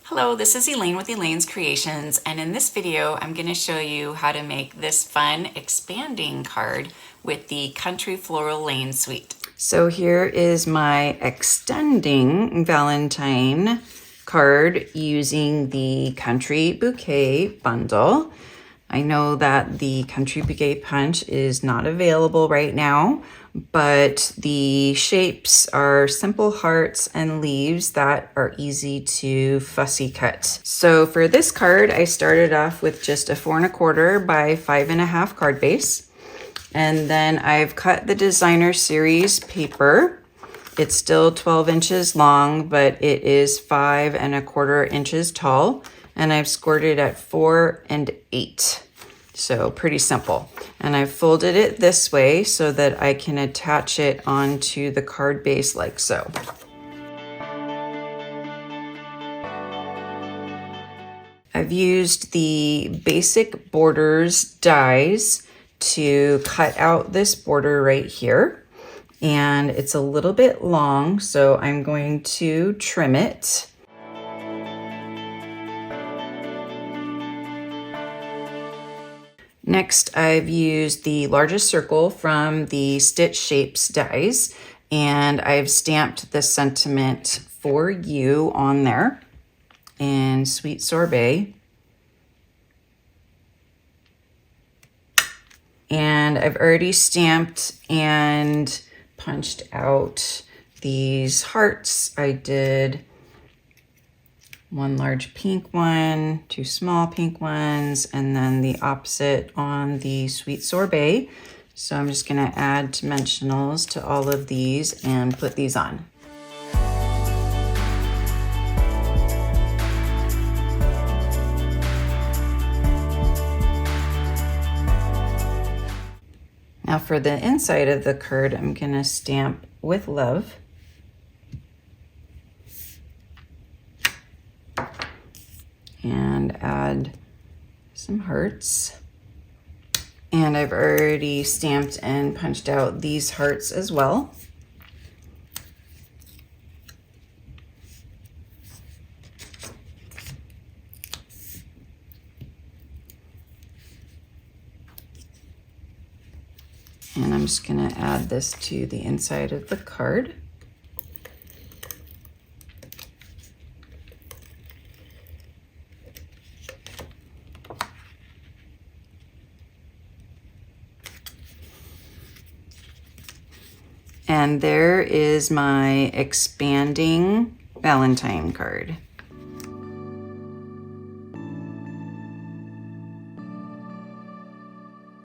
Hello, this is Elaine with Elaine's Creations, and in this video I'm going to show you how to make this fun expanding card with the Country Floral Lane Suite. So here is my extending Valentine card using the Country Bouquet bundle. I know that the Country Bouquet punch is not available right now, but the shapes are simple hearts and leaves that are easy to fussy cut. So for this card, I started off with just a 4 1/4 by 5 1/2 card base. And then I've cut the designer series paper. It's still 12 inches long, but it is 5 1/4 inches tall. And I've scored it at 4 and 8. So pretty simple. And I've folded it this way so that I can attach it onto the card base like so. I've used the Basic Borders dies to cut out this border right here. And it's a little bit long, so I'm going to trim it. Next, I've used the largest circle from the Stitch Shapes dies, and I've stamped the sentiment "For You" on there in Sweet Sorbet. And I've already stamped and punched out these hearts. I did one large pink one, 2 small pink ones, and then the opposite on the Sweet Sorbet. So I'm just gonna add dimensionals to all of these and put these on. Now for the inside of the card, I'm gonna stamp "With Love." And add some hearts. And I've already stamped and punched out these hearts as well. And I'm just gonna add this to the inside of the card. And there is my expanding Valentine card.